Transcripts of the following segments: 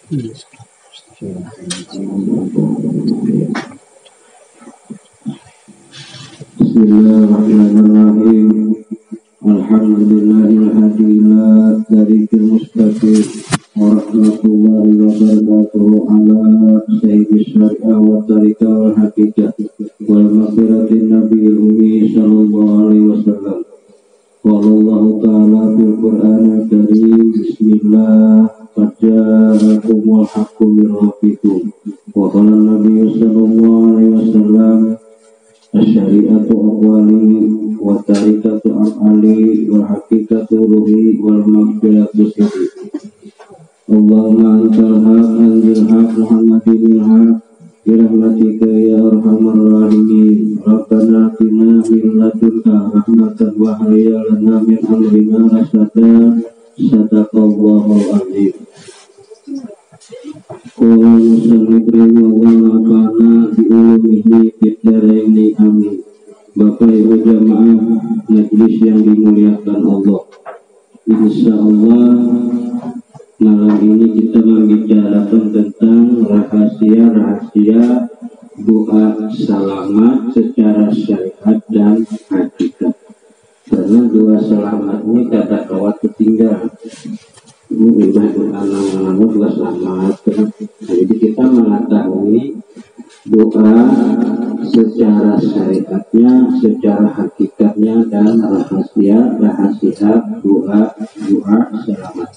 Bismillahirrahmanirrahim. Alhamdulillahilladzi dzarikil mustaqim wa rahmatullahi wa barakatuhu ala sayyidis syari'ah wa tarika wal haqiqah wal maghfiratin nabiyil ummi sallallahu alaihi wasallam. Wallahu ta'ala fil Qur'anil karim. Bismillah. Faja'akumul haqqu min rabbikum. Wa qala Nabi sallallahu alaihi wasallam, asy-syari'atu aqwali wa tarikatu af'ali wa haqiqatu ruhi wal maghfiratu sirri. Allahumma antal haq anzil haq Muhammadin haq bi rahmatika ya arhamar rahimin. Rabbana atina min ladunka rahmatan wa hayyi lana min amrina rasyada. Sadaqallahul azim. Qala musannif rahimahullah ta'ala bi ulumihi fid dharaini amin. Bapak Ibu jamaah majelis yang dimuliakan Allah, insyaallah malam ini kita membicarakan tentang rahasia-rahasia doa selamat secara syariat dan hakikat. Karena doa selamat ini kada kawat ketinggalan. Ibadah anak-anak doa selamat. Jadi kita mengetahui doa secara syariatnya, secara hakikatnya, dan rahasia doa selamat.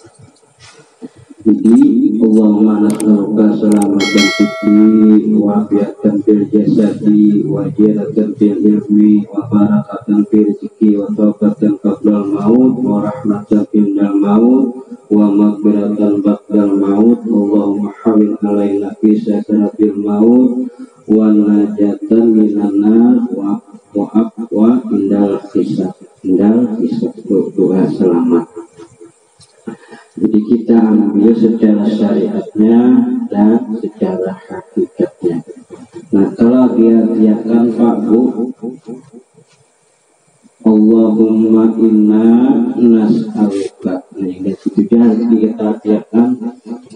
Jadi Allahumma nas'aluka salamatan fid wa afiatan fil jasadi wa zinatan fil ilmi wa barakatan fil rizqi wa tawbatan qabla al-maut wa rahmatan indal maut wa maghfiratan ba'dal maut. Allahumma hawil alaina fi sakaratil maut wa najatan minan nar wa indal hisab. Doa selamat. Jadi kita ambil secara syariatnya dan secara hakikatnya. Nah, kalau diartikan Pak Bu, Allahumma inna nas'aluka. Nah, yang itu harus kita artikan.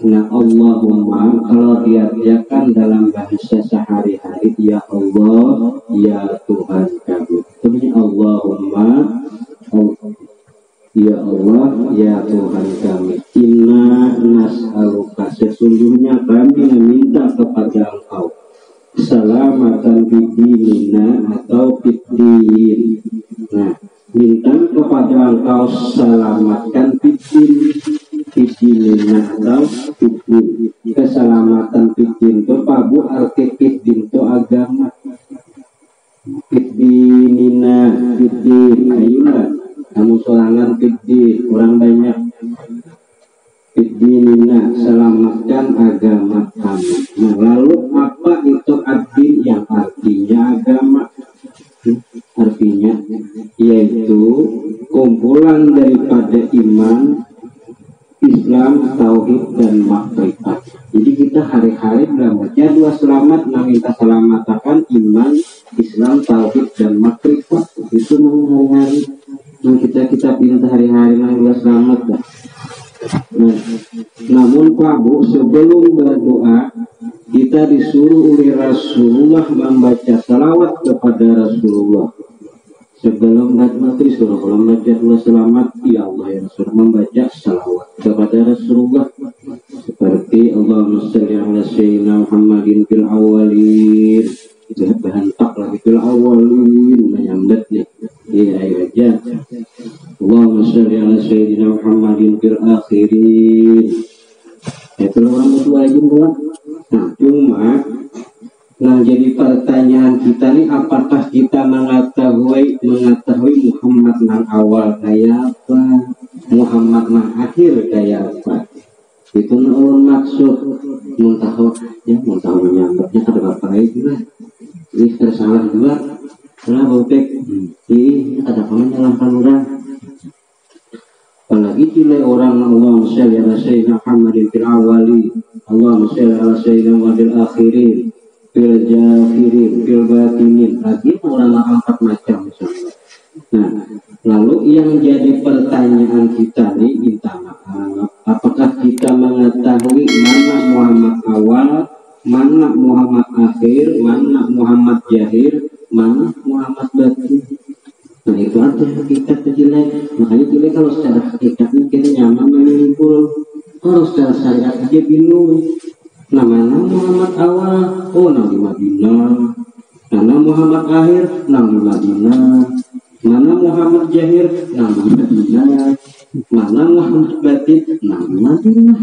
Nah, Allahumma kalau diartikan dalam bahasa sehari-hari, ya Allah, ya Tuhan kami. Itu Allahumma, ya Allah, ya Tuhan kami, inna nas'aluka, sesungguhnya kami meminta kepada Engkau salamatan fidinina atau fiddin. Nah, minta kepada Engkau selamatkan fidinina atau fiddin. Keselamatan fiddin itu Pak Bu, arti fiddin itu agama. Fiddinina, fiddin, ayolah kamu sorangan fiddin, kurang banyak. Fiddinina, selamatkan agama kamu. Nah, lalu apa itu ad-din yang artinya agama? Artinya yaitu kumpulan daripada iman, Islam, tauhid, dan makrifat. Jadi kita hari-hari belajar dua selamat, minta selamatakan iman, Islam, tauhid, dan makrifat. Itu hari-hari. Nah, kita pinta hari-hari dua selamat dah. Nah, namun Pak Bu, sebelum berdoa kita disuruh oleh Rasulullah membaca salawat kepada Rasulullah. Sebelum mati suruh kalau membaca dua selamat, ya Allah ya Rasul, membaca salawat kepada Rasulullah seperti Allahumma sholli ala sayyidina Muhammadin fil awwalin. Bahan tak lagi fil awwalin menyambat nih. Iya aja. Allahumma sholli ala sayyidina Muhammadin fil akhirin. Itu orang itu lagi buat. Nah, cuma jadi pertanyaan kita nih, apakah kita mengetahui Muhammad nang awal kayak apa, Muhammad nang akhir kayak apa? Itu maksud mau tahu menyambatnya ada apa lagi lah. Ini tersalah juga. Nah, bopek ini ada apa menyalahkan orang. Apalagi bila orang Allahumma sholli ala sayyidina Muhammadin fil awwalin, Allahumma sholli ala sayyidina Muhammadin fil akhirin, fil jafirin, fil batinin. Lagi orang angkat macam misalnya. Nah, lalu yang jadi pertanyaan kita nih, minta maaf, apakah kita mengetahui mana Muhammad awal, mana Muhammad akhir, mana Muhammad jahir, mana Muhammad batin? Nah itu artinya hakikat kecilnya. Makanya kita kalau secara hakikatnya kita nyaman menyimpul, kalau secara syariat aja bingung. Namanya Muhammad awal, oh Nabi Madinah. Nama Muhammad akhir, Nabi Madinah. Mana Muhammad jahir, Nabi Madinah. Mana Muhammad batin, Nabi Madinah.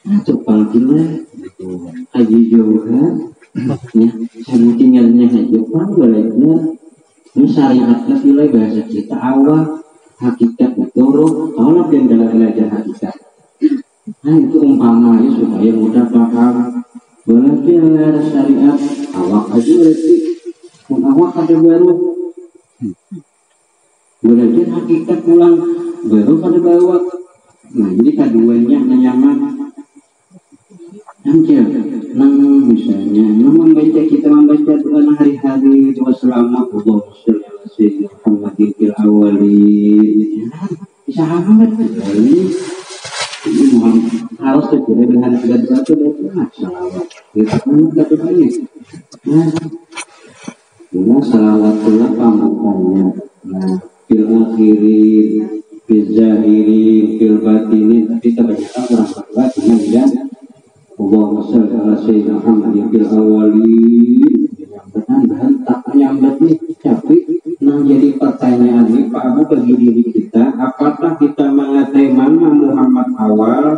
Nah cupang kita haji jauhan, ya, sama tinggalnya haji jauhan belajar. Ini syariatnya pilih bahasa kita awal, hakikat itu roh, tolong yang dalam belajar hakikat. Nah itu umpamanya supaya mudah paham. Belajar syariat awak aja berarti, awak ada baru. Belajar hakikat pulang baru pada bawa. Nah jadi keduanya nyaman. Anjir, nang misalnya, nang membaca kita membaca doa hari-hari doa selama Allah Subhanahu Muhammadin fil awalin. Bisa hangat ini harus terjadi dengan segala sesuatu dan salawat. Kita kan kata banyak. Nah, salawatullah pamukanya. Nah, fil akhirin, fil zahirin, fil batinin. Tapi kebanyakan orang berdoa dengan dia. Allahumma shalli ala sayyidina Muhammadin fil awwalin. Bahan tak nyambat nih, tapi yang jadi pertanyaan nih Pak Abu bagi diri kita, apakah kita mengetahui mana Muhammad awal,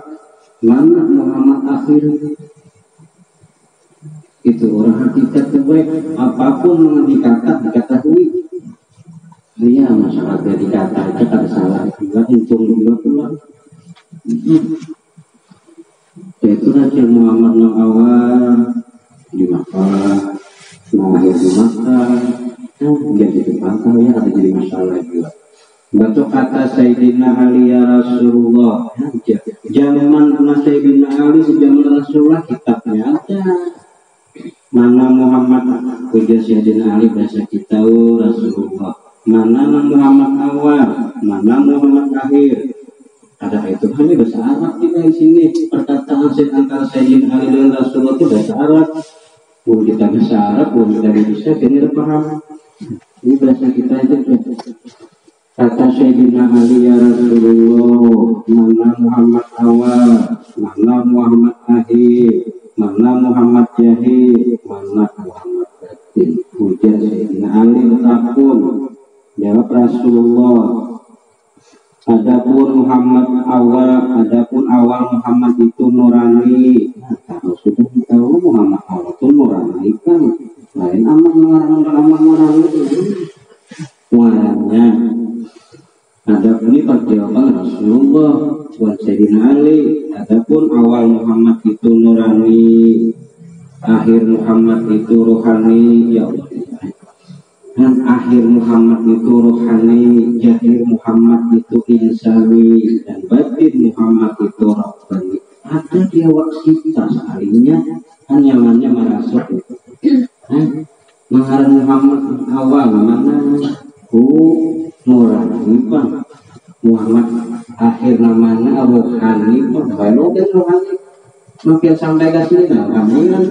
mana Muhammad akhir? Itu orang hakikat terbaik, apapun yang dikatahui. Iya masalah dari kata itu ada salah, juga untung juga pulang. Yaitu Raja Muhammad yang awal di Makkah, akhir di Makkah, dia jadi pangkal ya, ada jadi masalah juga. Batu kata Sayyidina Ali ya Rasulullah, zaman Sayyidina Ali sejaman Rasulullah kitabnya ada. Mana Muhammad, ujar Sayyidina Ali bahasa kita Rasulullah. Mana Muhammad awal, mana Muhammad akhir. Ada itu hanya bahasa Arab kita di sini. Perkataan antara Sayyidina Ali dan Rasulullah itu bahasa Arab. Belum kita bahasa Arab, belum kita bisa, jadi paham. Ini bahasa kita aja. Kata Sayyidina Ali ya Rasulullah, mana Muhammad awal, mana Muhammad akhir, mana Muhammad jahil, mana Muhammad batin. Ujar Sayyidina Ali betapun. Jawab Rasulullah. Adapun Muhammad awal, adapun awal Muhammad itu nurani. Nah, kalau sudah tahu Muhammad awal itu nurani kan, lain amal nurani itu warnanya. Adapun ini perjawaban Rasulullah buat Sayyidina Ali. Adapun awal Muhammad itu nurani, akhir Muhammad itu rohani. Ya Allah. Dan akhir Muhammad itu rohani, jahir Muhammad itu insani, dan batin Muhammad itu rabbani. Ada di awak kita sekalinya, kan nyamannya merasuk. Mengarang Muhammad awal mana? Nurani bang. Muhammad akhir namanya rohani bang. Baru dan rohani. Makin sampai ke sini nah, kami kan.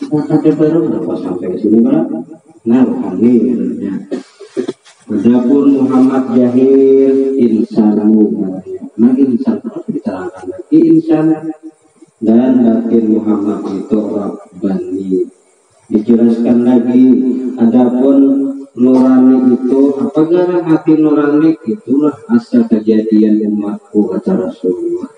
Ada baru berapa sampai ke sini berapa? Nah, rohani ya. Adapun Muhammad jahil insanu, nah insan terus diterangkan lagi insan dan batin Muhammad itu rabbani. Dijelaskan lagi. Adapun nurani itu apa gara hati nurani itulah asal kejadian umatku kata Rasulullah.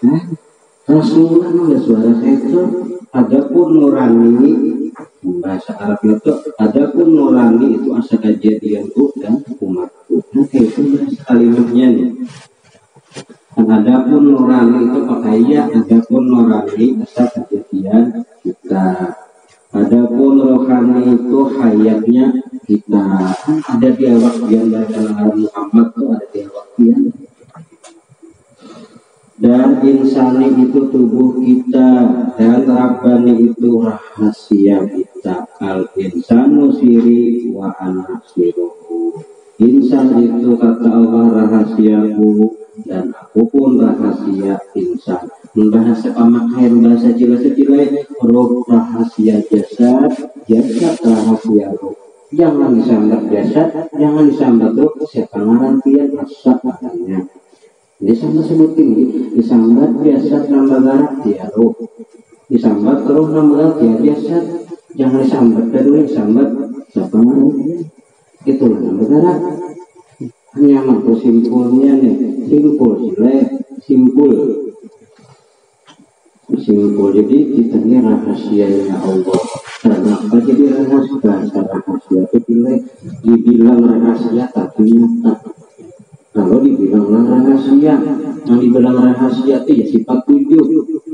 Rasulullah ada suara itu. Adapun nurani bahasa Arab itu, adapun nurani itu asal kejadianku dan umatku. Nah itu bahasa kalimatnya nih. Dan adapun nurani itu pakainya, adapun nurani asal kejadian kita. Adapun rohani itu hayatnya kita. Ada di awak yang dari kalangan Muhammad itu ada di awak yang. Dan insani itu tubuh kita, dan rabbani itu rahasia kita. Al insanu siri wa anak siruhu. Insan itu kata Allah rahasiaku dan aku pun rahasia insan. Bahasa pemakaian bahasa cila-cila roh rahasia jasad, jasad rahasia roh. Jangan disambat jasad, jangan disambat roh. Siapa ngarantian rasa adanya. Disambat sebut ini, disambat jasad nambah garak dia roh. Disambat roh nambah dia jasad. Jangan disambat kedua, disambat siapa ngarantian. Itulah nambah garak. Hanya mampu simpulnya nih, simpul simpul. Jadi kita ini rahasianya Allah. Kenapa jadi rahasia itu dibilang rahasia tapi nyata. Kalau dibilang rahasia, yang dibilang rahasia itu ya sifat tujuh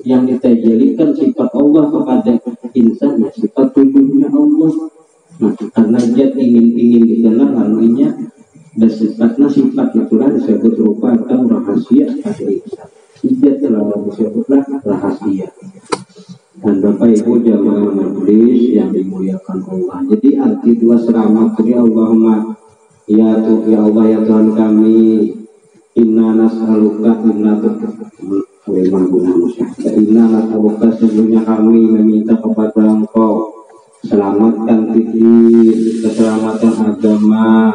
yang ditajalikan sifat Allah kepada insan ya sifat tujuhnya Allah. Nah, karena dia ingin dikenal lalunya bersifatnya sifat itulah disebut rupa atau rahasia pada insan. Tidak telah disebutlah rahasia. Dan Bapak Ibu jamaah majelis yang dimuliakan Allah. Jadi arti dua selamat dari Allahumma ya Allah ya Tuhan kami, inna nas'aluka inna nas'aluka sesungguhnya kami meminta kepada Engkau selamatkan fikih, keselamatan agama.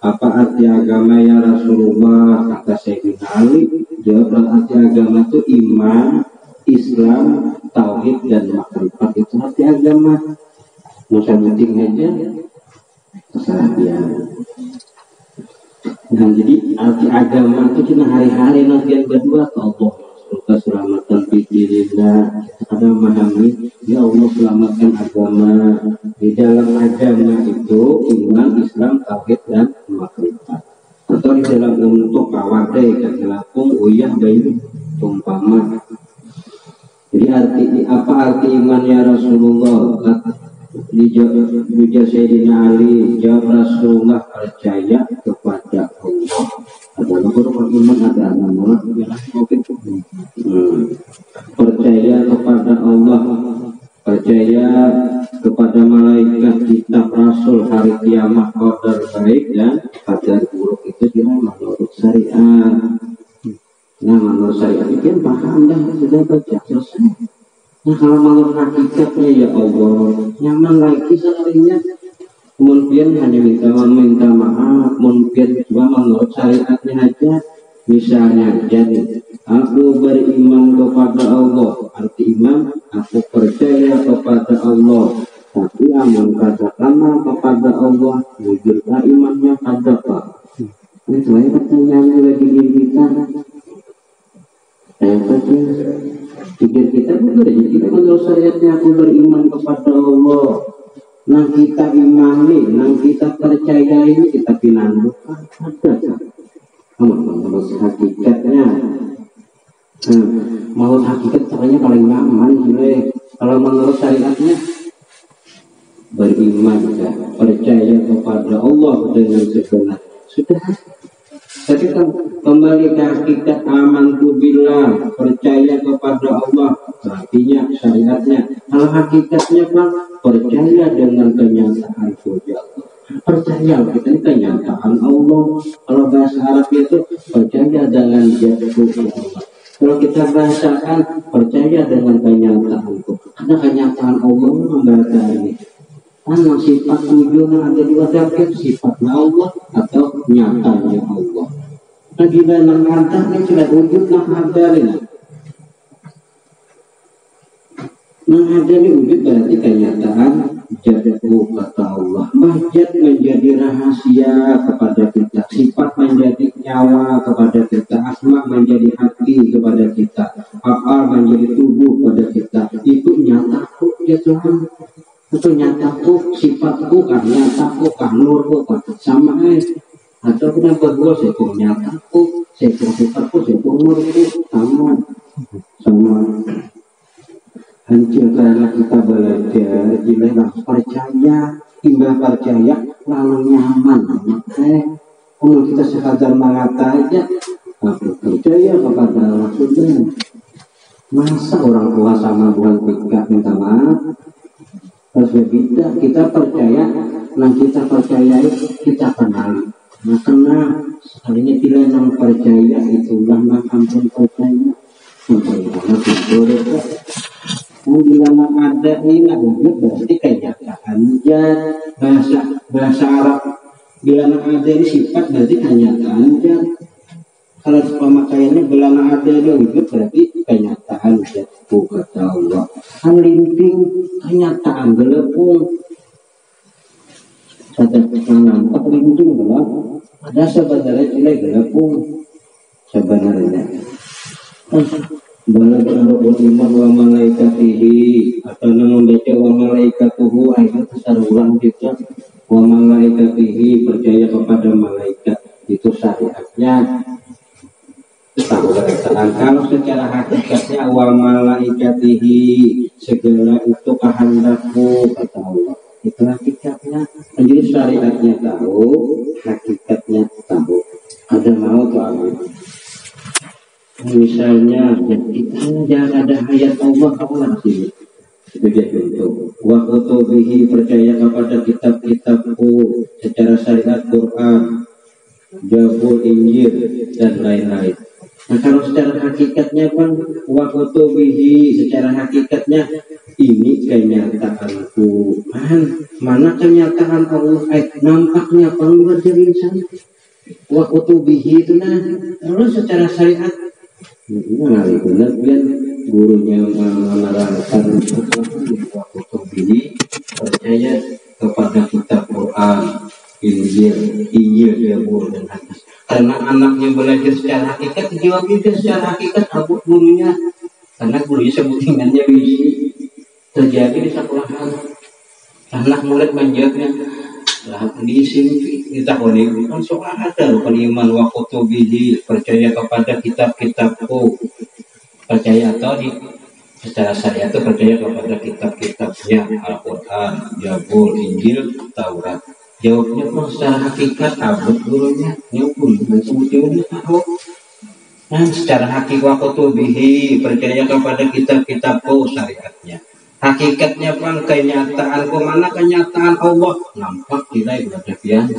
Apa arti agama ya Rasulullah? Kata Sayyidina Ali, jawab arti agama itu iman, Islam, tauhid dan makrifat. Itu arti agama. Musa penting aja terserah dia. Nah jadi arti agama itu cuma hari-hari nanti yang kedua Allah keselamatan fikirnya ada memahami ya Allah selamatkan agama. Di dalam agama itu iman, Islam, tauhid dan makrifat. Atau di dalam untuk kawadai kagelapung uyah bayi umpama. Jadi apa arti iman ya Rasulullah? Dijawab Sayyidina Ali, jawab Rasulullah percaya kepada Allah. Ada orang iman ada nama percaya kepada Allah, percaya kepada malaikat, kitab, rasul, hari kiamat, qadar baik dan qadar buruk. Itu dia menurut syariat. Nah menurut syariat itu kan paham dah, sudah baca selesai. Nah kalau menurut hakikatnya ya Allah nyaman lagi seharinya. Mungkin hanya minta maaf, mungkin cuma menurut syariatnya aja. Misalnya jadi aku beriman kepada Allah, arti iman aku percaya kepada Allah. Tapi amal katakanlah kepada Allah, wujudlah imannya pada Pak. Ini saya pertanyaannya bagi diri kita. Saya percaya pikir kita benar ya, kita menurut syariatnya aku beriman kepada Allah. Nah kita imani, nah kita percaya ini kita pinandukan ada. Menurut hakikatnya, menurut hakikat caranya paling nyaman sih. Kalau menurut syariatnya beriman ya, percaya kepada Allah dengan sebenar sudah. Tapi kan kembali ke hakikat amantu billah, percaya kepada Allah, artinya syariatnya. Kalau hakikatnya kan percaya dengan kenyataan wujud Allah. Percaya kita ini kenyataan Allah. Kalau bahasa Arab itu percaya dengan jatuh Allah. Kalau kita bahasakan percaya dengan kenyataan itu. Karena kenyataan Allah membaca ini. Karena sifat wujudnya ada di wajah sifatnya Allah atau nyatanya Allah. Nah di dalam nyatanya sudah wujud menghadarinya. Menghadiri wujud berarti kenyataan jatuh kata Allah. Mahjad menjadi rahasia kepada kita, sifat menjadi nyawa kepada kita, asma menjadi hati kepada kita, akal menjadi tubuh kepada kita. Itu nyataku ya Tuhan. Itu nyataku, sifatku kan nyataku kan nurku kan sama atau kenapa gua sekor nyataku, sekor sifatku, sekor nurku sama. Hancur karena kita belajar, jadilah percaya, timbang percaya, lalu nyaman. Kalau kita sekadar mengata aja, aku percaya kepada Allah sudah. Masa orang tua sama bukan tidak minta maaf? Harus berbeda. Kita percaya, nah kita percaya kita kenal. Karena sekalinya bila nang percaya itulah nang ampun percaya. Bagaimana boleh kok? Bila nang ada ini wujud berarti kenyataan bahasa Arab. Bila nang ada ini sifat berarti kenyataan Kalau pemakaiannya bila nang ada ini wujud berarti kenyataan kata Allah. Limping kenyataan gelepung. Sadar nampak limping gelap. Ada sebenarnya cilai gelepung sebenarnya. Bala berdoa iman wa malaikatihi atau membaca wa malaikatuhu ayat terulang kita wa malaikatihi percaya kepada malaikat itu syariatnya. Kalau secara hakikatnya wa malaikatihi segala itu kehendakku kata Allah. Itu hakikatnya. Jadi syariatnya tahu, hakikatnya tahu. Ada mau tahu. Misalnya, jangan ada ayat Allah sini. Itu dia contoh. Wa kutubihi percaya kepada kitab-kitabku secara syariat Quran, Zabur, Injil dan lain-lain. Nah kalau secara hakikatnya kan wa kutubihi secara hakikatnya ini kenyataanku. Mana kenyataan Allah? Nampaknya pengeluar dari insan. Wa kutubihi itu nah. Lalu secara syariat benar biar gurunya menerangkan wa kutubihi percaya kepada kitab Quran, Injil, Zabur dan hadis. Karena anaknya belajar secara hakikat, dijawab juga secara hakikat abut gurunya. Karena gurunya sebutingannya bisi terjadi di sekolahan. Anak murid menjawabnya, lah di sini kita ini kan soal ada rukun iman wa kutubihi percaya kepada kitab-kitabku. Percaya atau di secara syariat itu percaya kepada kitab-kitabnya Al-Quran, Zabur, Injil, Taurat. Jawabnya pun secara hakikat abut gurunya nyukur dan sebetulnya tahu. Nah secara hakikat wa kutubihi percaya kepada kitab-kitabku syariatnya. Hakikatnya pun kenyataan mana kenyataan Allah nampak tidak berlebihan.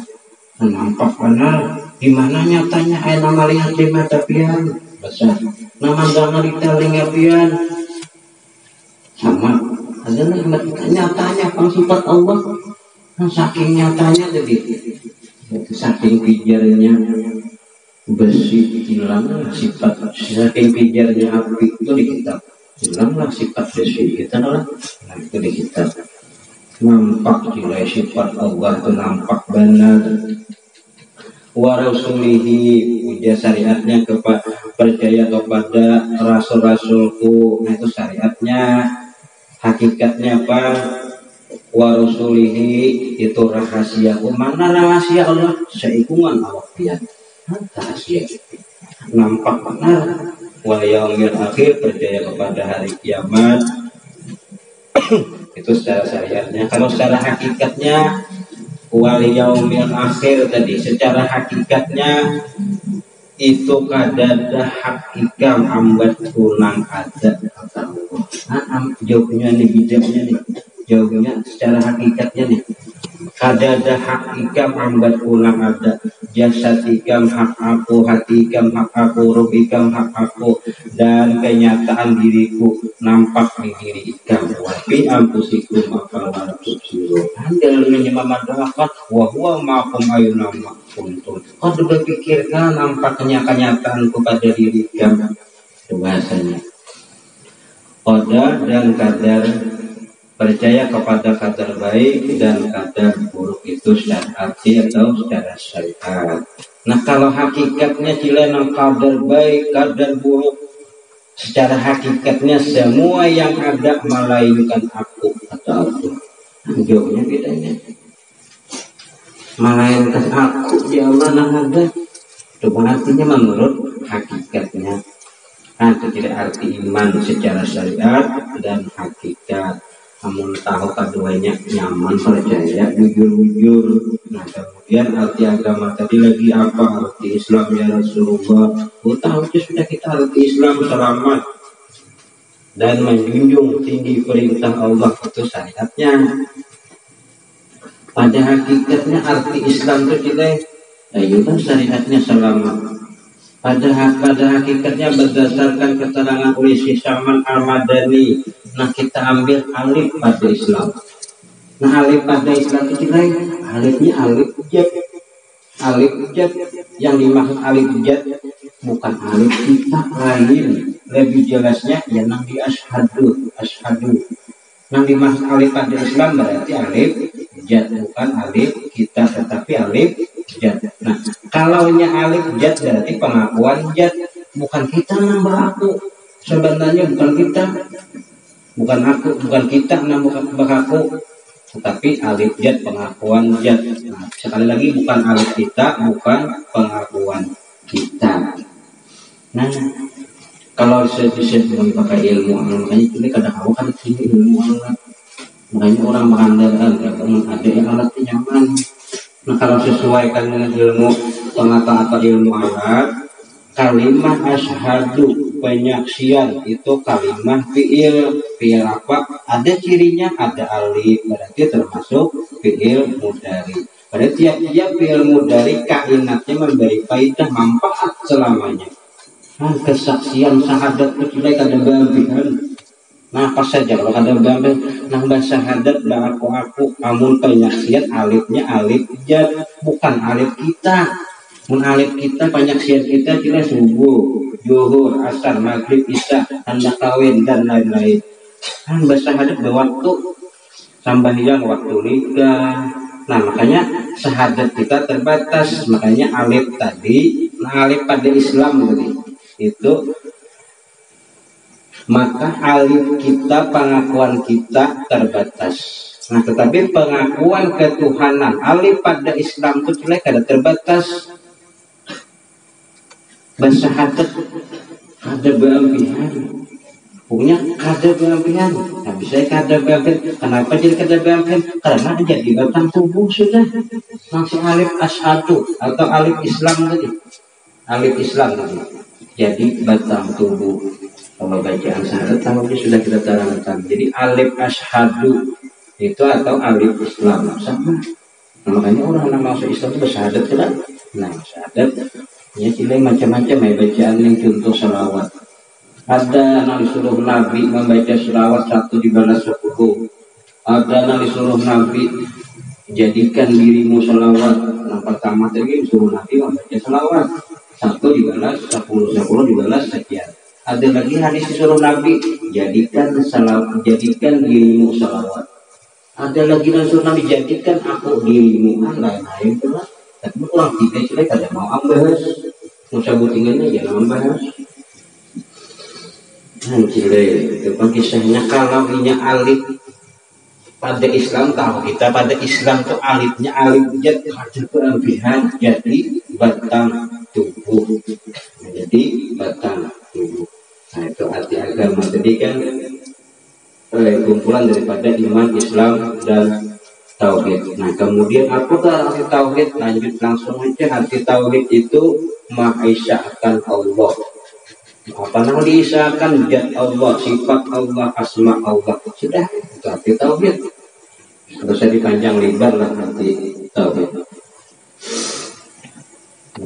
Nampak benar di mana nyatanya ayat nama lihat di mata pian besar. Nama jangan ditelinga pian sama. Ada nyatanya pun sifat Allah. Saking nyatanya jadi saking pijarnya besi hilang sifat, saking pijarnya api itu di kitab hilanglah sifat besi kita lah. Nah itu di kitab nampak nilai sifat Allah itu nampak benar. Wa rasulihi ujar syariatnya percaya kepada rasul-rasulku. Nah itu syariatnya. Hakikatnya apa? Wa rasulihi itu rahasia. Mana rahasia Allah? Seikungan awak dia. Rahasia nampak benar. Wal yaumil akhir percaya kepada hari kiamat. Itu secara syariatnya. Kalau secara hakikatnya wal yaumil akhir tadi secara hakikatnya itu kadada hakikam ambat kunang ada kata Allah. Jawabnya nih bijaknya nih. Jauhnya secara hakikatnya nih kadada hakikam ambat ulang ada jasadikam hak aku, hatikam hak aku, rubikam hak aku, dan kenyataan diriku nampak di diri ikam wafi ampusikum apalah subsiro handal menyemamadrakat wahuwa ma'akum ayunama kuntum. Kau berpikirkan nampaknya kenyataanku pada diri ikam. Itu bahasanya qadar dan kadar. Percaya kepada kadar baik dan kadar buruk itu secara arti atau secara syariat. Nah kalau hakikatnya cilena kadar baik, kadar buruk, secara hakikatnya semua yang ada melainkan aku kata Allah. Jauhnya bedanya. Melainkan aku di Allah yang ada. Itu artinya menurut hakikatnya. Nah itu tidak arti iman secara syariat dan hakikat. Namun tahu keduanya nyaman percaya jujur. Nah kemudian arti agama tadi lagi apa? Arti Islam ya Rasulullah. Tahu sudah kita arti Islam selamat dan menjunjung tinggi perintah Allah itu syariatnya. Pada hakikatnya arti Islam itu tidak itu kan syariatnya selamat. Pada hakikatnya berdasarkan keterangan oleh Syekh Salman Al-Madani. Nah kita ambil alif pada Islam. Nah alif pada Islam itu lain. Alifnya alif jad. Alif jad yang dimaksud alif jad bukan alif kita lain. Lebih jelasnya ya nang di ashadu. Yang dimaksud alif pada Islam berarti alif jad, bukan alif kita tetapi alif jad. Nah, kalaunya alif jad berarti pengakuan jad, bukan kita yang beraku. Sebenarnya bukan kita, bukan aku, bukan kita yang beraku, tetapi alif jad pengakuan jad. Nah, sekali lagi bukan alif kita, bukan pengakuan kita. Nah, kalau saya bisa pakai ilmu alam, makanya ini kadang awal kan sini ilmu alam, makanya orang mengandalkan ada yang alatnya nyaman. Nah kalau sesuaikan dengan ilmu atau ilmu alat, kalimat asyhadu penyaksian itu kalimat fiil apa? Ada cirinya, ada alif, berarti termasuk fiil mudhari. Pada tiap-tiap fiil mudhari kainatnya memberi faidah manfaat selamanya. Nah, kesaksian syahadat itu tidak ada bagian. Nah, apa saja kalau ada bagian nambah syahadat dan aku namun penyaksian alifnya alif jad, bukan alif kita. Mun alif kita penyaksian kita kira subuh, zuhur, asar, maghrib, isya, tanda kawin dan lain-lain. Nambah syahadat berwaktu tambah hilang waktu nikah. Nah, makanya syahadat kita terbatas. Makanya alif tadi, nah alif pada Islam tadi itu, maka alif kita pengakuan kita terbatas. Nah tetapi pengakuan ketuhanan alif pada Islam itu ada terbatas. Bersyahadat ada beampihan, punya kada beampihan. Nah bisa kada beampihan. Kenapa jadi kada beampihan? Karena jadi batang tubuh sudah langsung alif asyhadu atau alif Islam tadi, alif Islam tadi jadi batang tubuh. Kalau bacaan syahadat tahunya sudah kita terangkan. Jadi alif asyhadu itu atau alif Islam sama. Nah, makanya orang yang masuk Islam itu bersyahadat kan? Nah syahadat ya cilai macam-macam ya bacaan yang contoh selawat. Ada yang disuruh Nabi membaca selawat 1 dibalas 10. Ada yang disuruh Nabi jadikan dirimu selawat. Yang pertama tadi disuruh Nabi membaca selawat 1 dibalas 10, 10 dibalas sekian. Ada lagi hadis disuruh Nabi jadikan dirimu salawat. Ada lagi disuruh Nabi jadikan aku dirimu, lain-lain tu lah. Tapi orang tiga celek ada mau ambahas, musa butingannya jangan membahas. Nah celek itu kisahnya kalau punya alif pada Islam tahu kita pada Islam tu alifnya alif jad ada kelebihan jadi batang tubuh, jadi batang tubuh. Nah itu arti agama tadi kan kumpulan daripada iman, Islam dan tauhid. Nah kemudian apakah arti tauhid? Lanjut langsung aja. Arti tauhid itu mengisahkan Allah. Apa nama diisahkan? Zat Allah, sifat Allah, asma Allah. Sudah itu arti tauhid. Terus saya dipanjang lebar lah arti tauhid.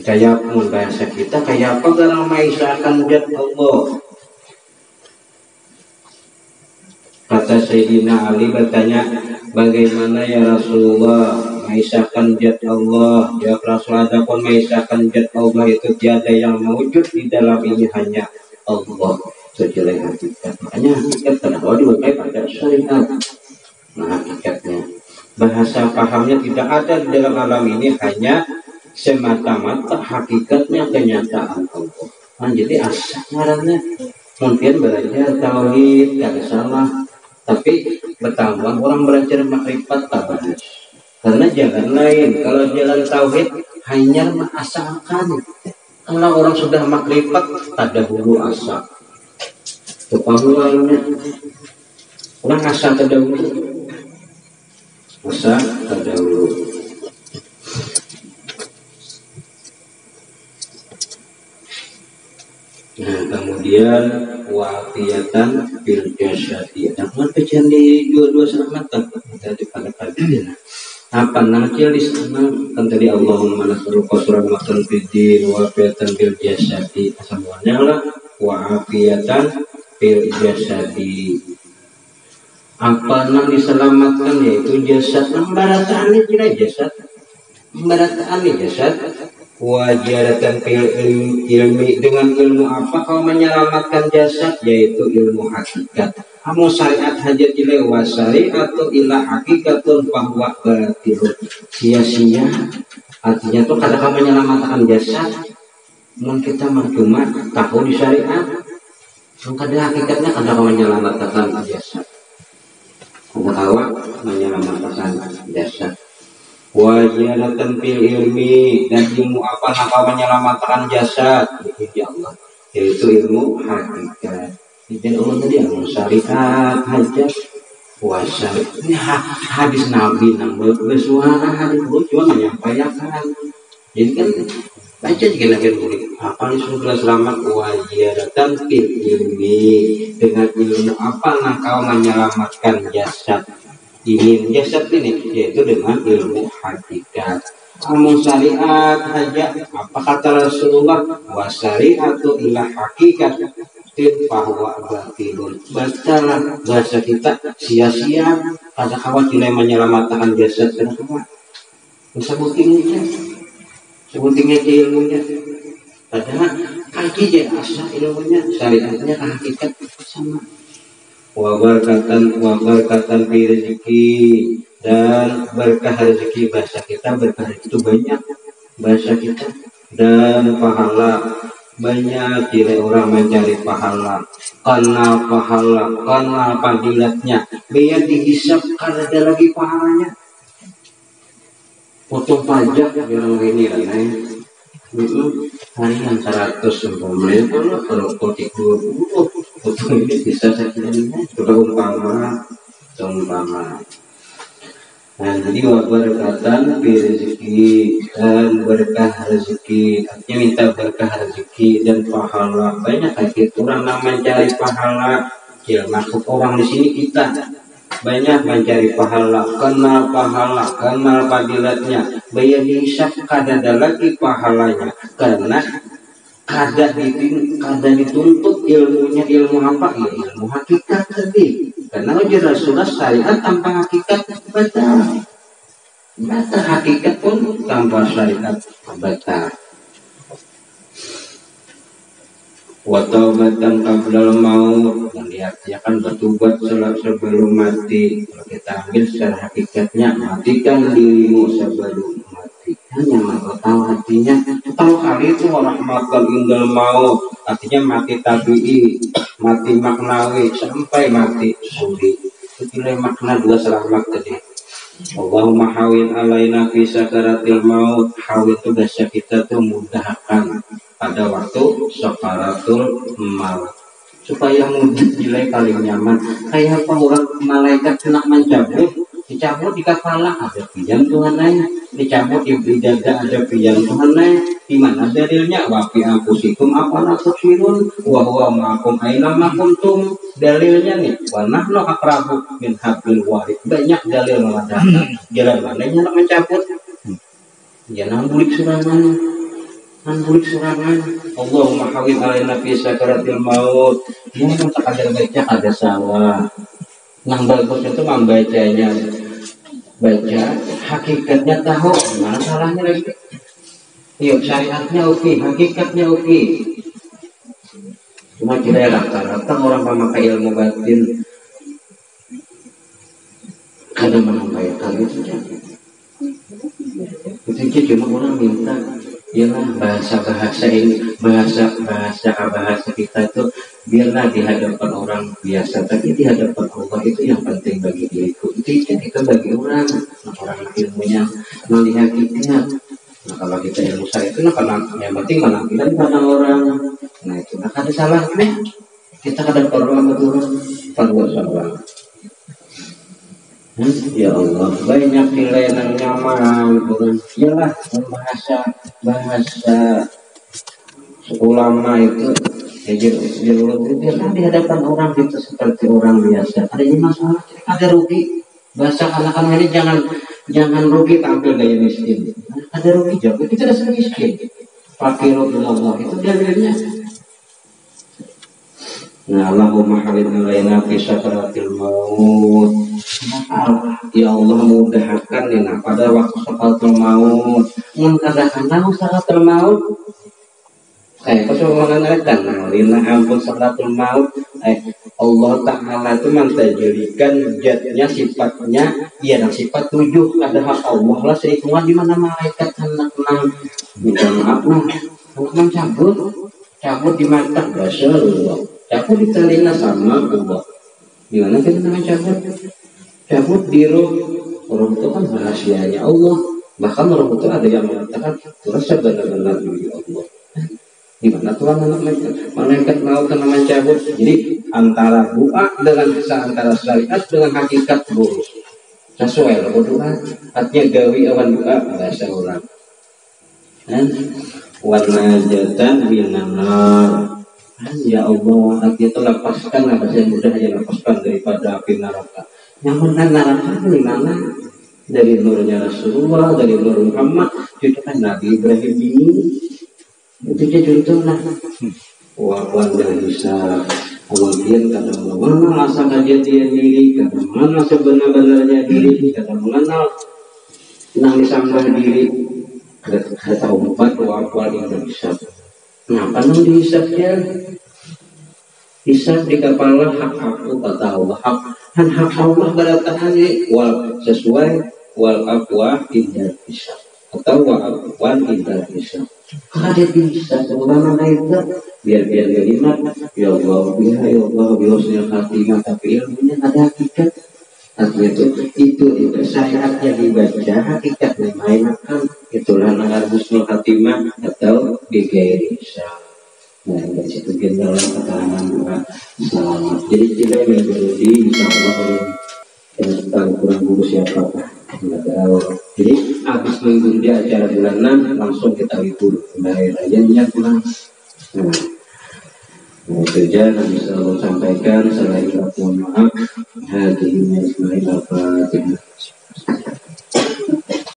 Kayak pun bahasa kita kayak apa dalam mengisahkan zat Allah? Kata Sayyidina Ali bertanya, bagaimana ya Rasulullah mengisahkan zat Allah? Ya Rasulullah, adapun mengisahkan zat Allah itu tiada yang mewujud di dalam ini hanya Allah. Sejelek hakikat. Makanya hakikat terdapat dipakai pada syariat. Nah hakikatnya bahasa pahamnya tidak ada di dalam alam ini, hanya semata-mata hakikatnya kenyataan Allah. Nah, jadi asal ngarannya mungkin belajar tauhid tidak salah. Tapi bertambah orang belajar makrifat tabahas. Karena jalan lain. Kalau jalan tauhid hanya mengasalkan. Kalau orang sudah makrifat ada hulu asa. Kepahuannya orang asa terdahulu. Asa terdahulu. Nah kemudian wafiyatan fil jasadi. Ada pun pecahan di dua-dua selamatan. Kita pada pagi. apa nangcil di sana kan tadi Allahumma nas'aluka rahmatan fid din wa afiatan fil jasadi semuanya lah wa afiatan fil jasadi. Apa yang diselamatkan yaitu jasad, membarataan kira jasad, membarataan jasad. Wajadatan fil ilmi, dengan ilmu apa kau menyelamatkan jasad, yaitu ilmu hakikat. Kamu syariat hajat ilai wa syariatu ila hakikatun bahwa batilun. Sia-sia artinya tuh kada kamu menyelamatkan jasad. Mun kita cuma tahu di syariat, kada hakikatnya kada kamu menyelamatkan jasad. Kada tahu menyelamatkan jasad. Wajadatan fil ilmi, dan ilmu apa nak menyelamatkan jasad, ya Allah, yaitu ilmu hakikat. Jadi Allah tadi ilmu syariat hajat puasa ini hadis Nabi nang bersuara hadis cuma menyampaikan. Jadi kan baca juga lagi murid apa nih sudah selamat. Wajadatan fil ilmi, dengan ilmu apa nak kau menyelamatkan jasad ini, jasad ini yaitu dengan ilmu hakikat. Amun syariat hajat apa kata Rasulullah, wa syariatu ila hakikat bahwa batilun. Bacalah bahasa kita sia-sia pada khawatir menyelamatkan jasad. Kenapa? Sebutinnya ilmunya, padahal kaki je asal ilmunya, syariatnya hakikat sama. Wabarkatan fi rezeki, dan berkah rezeki. Bahasa kita berkah itu banyak, bahasa kita, dan pahala banyak. Tidak orang mencari pahala karena fadilatnya biar dihisap karena ada lagi pahalanya. Potong pajak orang ini lah harian 100 umpamanya, kalau kotik 20 potong ini bisa saja sudah umpama. Nah, jadi wabarakatan fi rezeki, dan berkah rezeki, artinya minta berkah rezeki dan pahala. Banyak lagi orang yang mencari pahala, ya masuk orang di sini kita banyak mencari pahala, kenal fadilatnya, bayar dihisap kada ada lagi pahalanya, karena kada dituntut ilmunya. Ilmu apa? Ya, ilmu hakikat tadi. Karena ujar Rasulullah syariat tanpa hakikat batal. Hakikat pun tanpa syariat batal. Wa taubatan qablal maut, yang diartikan bertobat sebelum mati. Kalau kita ambil secara hakikatnya, matikan dirimu sebelum mati. Hanya mau tahu artinya, tahu kali itu rahmatan indal maut, artinya mati tabi'i, mati maknawi, sampai mati suri. Itu makna dua selamat tadi. Allahumma hawin alaina fi sakaratil maut. Hawin itu bahasa kita tuh mudahkan pada waktu sakaratul maut, supaya mudah nilai paling nyaman. Kayak apa orang malaikat kena mencabut, dicabut di kepala ada pijan Tuhan lain, dicabut di dada ada pijan Tuhan lain. Di mana dalilnya? Wa fi anfusikum afala tubsirun wa huwa ma'akum aina ma kuntum. Dalilnya nih, wa nahnu aqrabu min hablil warid. Banyak dalil mengatakan jalan mananya nak mencabut. Jangan bulik surangan. Allahumma hawin alaina fi sakaratil maut. Ini kan takdir baca ada salah. Yang bagus itu membacanya, baca hakikatnya tahu, mana salahnya lagi. Yuk syariatnya oke, hakikatnya oke. Cuma kita rata-rata orang pemakai ilmu batin kadang menyampaikan itu jangan. Itu cuma orang minta, biarlah bahasa ini, bahasa kita itu biarlah di hadapan orang biasa, tapi di hadapan Allah itu yang penting bagi diriku. Itu kita bagi orang ilmunya melihat kita. Nah kalau kita ilmu saya itu, karena yang penting penampilan pada orang. Nah itu nak ada salahnya. Kita kadang perlu sama. Ya Allah, banyak nilai yang nyaman. Ialah bahasa ulama itu. Biarlah di hadapan orang kita seperti orang biasa. Ada masalah, ada rugi. Bahasa anak-anak ini Jangan rugi tampil gaya miskin. Ada rugi juga, kita dasar miskin. Fakirul ilallah itu dalilnya. Nah, Allahumma halil alaina fi sakaratil maut. Ya Allah mudahkan ya pada waktu sakaratul maut. Mengadakan sakaratul maut. Pas mengenalkan lina ampun sakaratul maut. Allah Ta'ala itu mentajirikan zatnya, sifatnya, ya dan sifat 7 adalah Allah lah seitungan di mana malaikat anak minta maaf anak cabut di mata bahasa Allah, cabut di telinga sama Allah. Gimana kita namanya cabut di roh. Orang itu kan rahasianya Allah, bahkan orang itu ada yang mengatakan terus benar-benar diri Allah. Gimana Tuhan malaikat mau kena mencabut. Jadi antara doa dengan antara syariat dengan hakikat lurus sesuai lah doa artinya gawi awan doa bahasa orang warna jatan binanar. Ya Allah artinya itu lepaskan bahasa mudah ya lepaskan daripada api neraka. Yang benar neraka dari mana? Dari nurnya Rasulullah, dari nur Muhammad, itu kan Nabi Ibrahim ini. Itu dia contohnya wawan dan bisa kemudian kata mana asa kajian dia diri, kata mana sebenar-benarnya diri, kata mengenal nangis sambah diri, kata empat wawan yang bisa. Nah, kan dihisapnya hisap di kepala hak aku kata Allah, hak Allah beratakan wal sesuai wal aqwa tidak bisa atau wal aqwan tidak bisa. Ada bisa sebenarnya itu biar kalimat ya Allah ya Allah biosnya khatimah tapi ilmunya ada hakikat. Artinya itu syariatnya dibaca hakikatnya mainkan itulah nalar husnul khatimah atau digairi insya. Nah dari situ kita dalam keterangan doa selamat. Jadi kita mengikuti insya Allah yang tahu kurang guru siapa. Jadi habis mengikuti acara bulanan langsung kita libur kembali rayanya pulang. Nah kerja yang bisa Allah sampaikan selain mohon maaf hadirin Ismail Al-Fatihah.